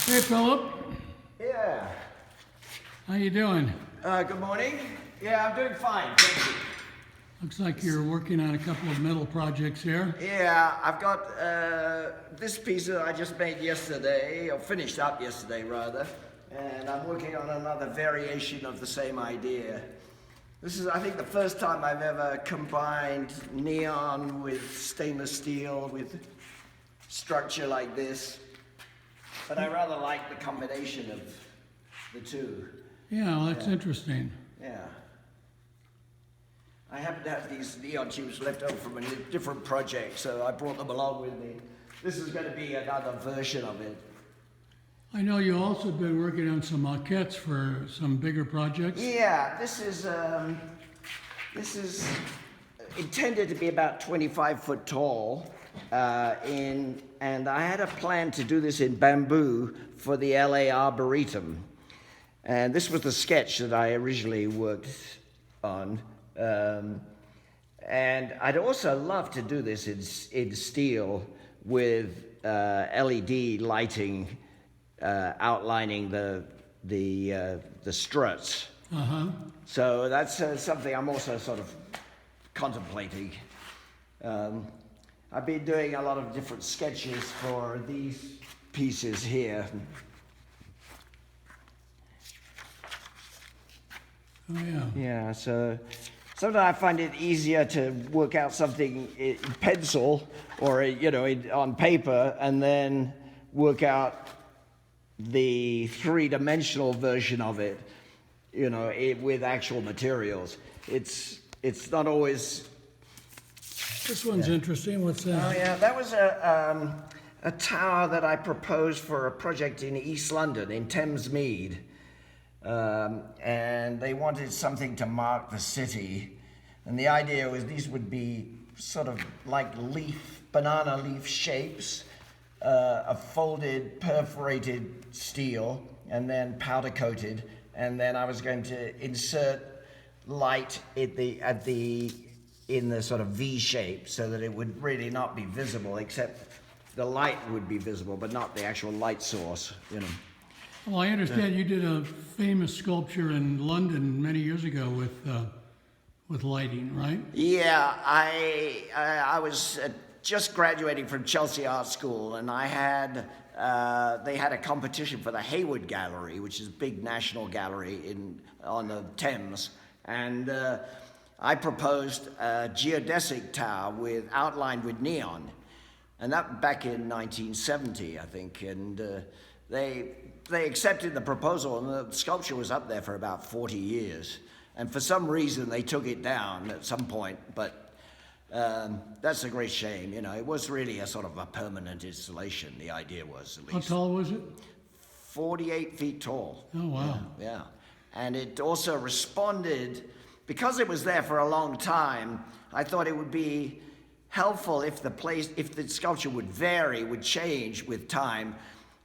Hey, Philip. Yeah. How you doing? Good morning. Yeah, I'm doing fine. Thank you. Looks like you're working on a couple of metal projects here. Yeah, I've got this piece that I just made yesterday, or finished up yesterday rather, and I'm working on another variation of the same idea. This is, I think, the first time I've ever combined neon with stainless steel, with structure like this. But I rather like the combination of the two. Yeah, well, that's interesting. Yeah. I happen to have these neon tubes left over from a different project, so I brought them along with me. This is going to be another version of it. I know you also been working on some maquettes for some bigger projects. Yeah, this is intended to be about 25 foot tall, and I had a plan to do this in bamboo for the LA Arboretum. And this was the sketch that I originally worked on. And I'd also love to do this in steel with LED lighting outlining the struts. Uh-huh. So that's something I'm also sort of contemplating. I've been doing a lot of different sketches for these pieces here. Oh, yeah. Yeah, so sometimes I find it easier to work out something in pencil or, on paper, and then work out the three-dimensional version of it, with actual materials. It's not always... This one's interesting. What's that? Oh, yeah, that was a tower that I proposed for a project in East London, in Thamesmead. And they wanted something to mark the city. And the idea was these would be sort of like banana leaf shapes, of folded, perforated steel, and then powder coated. And then I was going to insert light in the sort of V shape so that it would really not be visible, except the light would be visible, but not the actual light source, Well, I understand you did a famous sculpture in London many years ago with lighting, right? Yeah, I was just graduating from Chelsea Art School, and they had a competition for the Hayward Gallery, which is a big national gallery on the Thames, and I proposed a geodesic tower outlined with neon, and that back in 1970, I think, and they accepted the proposal, and the sculpture was up there for about 40 years. And for some reason, they took it down at some point, but that's a great shame. It was really a sort of a permanent installation, the idea was, at least. How tall was it? 48 feet tall. Oh, wow. Yeah. And it also responded, because it was there for a long time, I thought it would be helpful if the sculpture would change with time.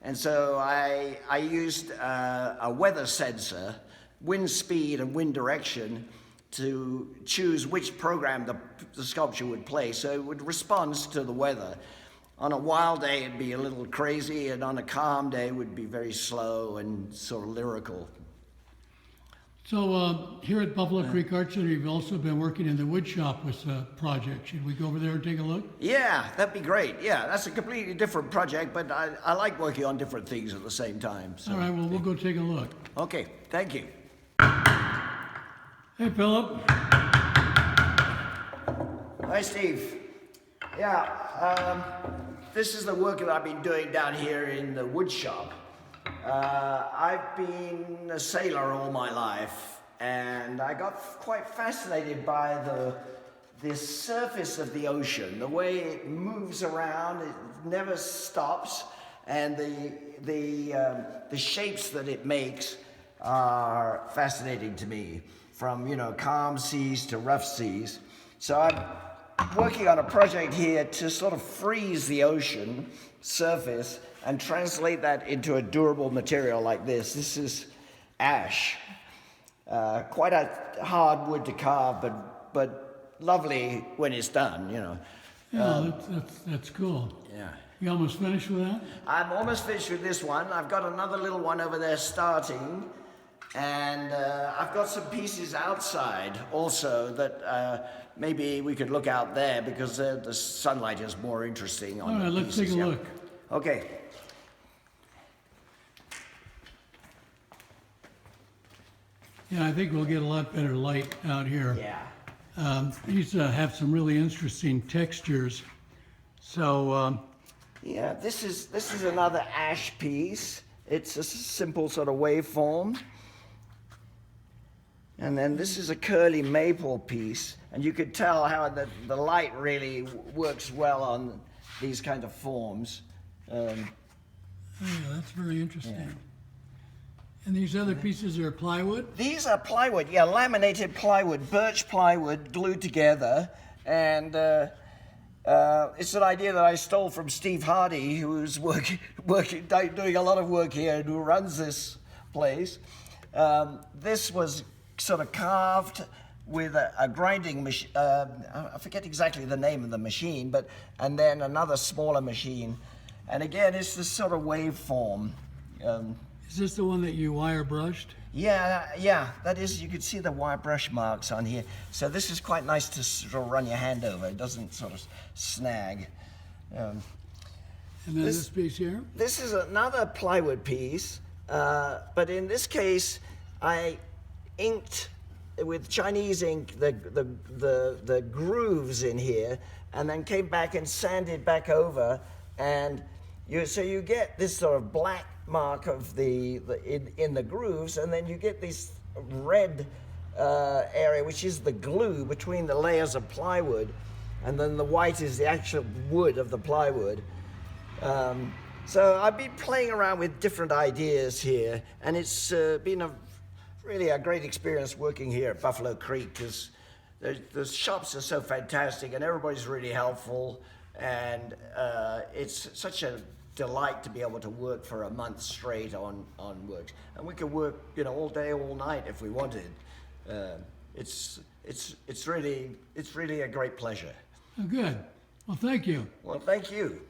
And so I used a weather sensor, wind speed and wind direction, to choose which program the sculpture would play. So it would respond to the weather. On a wild day, it'd be a little crazy, and on a calm day, it would be very slow and sort of lyrical. So here at Buffalo Creek Art Center, you've also been working in the wood shop with a project. Should we go over there and take a look? Yeah, that'd be great. Yeah, that's a completely different project, but I like working on different things at the same time. So. All right, well, we'll go take a look. Okay, thank you. Hey, Philip. Hi, Steve. Yeah, this is the work that I've been doing down here in the wood shop. I've been a sailor all my life, and I got quite fascinated by the surface of the ocean, the way it moves around, it never stops, and the shapes that it makes are fascinating to me, from calm seas to rough seas. So I'm working on a project here to sort of freeze the ocean surface and translate that into a durable material like this. This is ash. Quite a hard wood to carve, but lovely when it's done, Yeah, that's cool. Yeah. You almost finished with that? I'm almost finished with this one. I've got another little one over there starting, and I've got some pieces outside also that maybe we could look out there because the sunlight is more interesting on All right, the let's pieces, take a yeah. look. Okay. Yeah, I think we'll get a lot better light out here. Yeah. These have some really interesting textures. So, Yeah, this is another ash piece. It's a simple sort of waveform. And then this is a curly maple piece, and you could tell how the light really works well on these kind of forms. oh, yeah, that's very interesting. And these other pieces are plywood? These are plywood, yeah, laminated plywood, birch plywood glued together, and it's an idea that I stole from Steve Hardy, who's doing a lot of work here and who runs this place. This was sort of carved with a grinding machine. I forget exactly the name of the machine, and then another smaller machine. And again, it's this sort of waveform. Is this the one that you wire brushed? Yeah, that is, you can see the wire brush marks on here. So this is quite nice to sort of run your hand over. It doesn't sort of snag. And then this piece here? This is another plywood piece, but in this case, I inked with Chinese ink the grooves in here, and then came back and sanded back over, and so you get this sort of black mark of in the grooves, and then you get this red area, which is the glue between the layers of plywood, and then the white is the actual wood of the plywood. So I've been playing around with different ideas here, and it's been really a great experience working here at Buffalo Creek, because the shops are so fantastic and everybody's really helpful, and it's such a delight to be able to work for a month straight on works, and we could work, all day, all night if we wanted. It's really a great pleasure. Oh, good. Well, thank you. Well, thank you.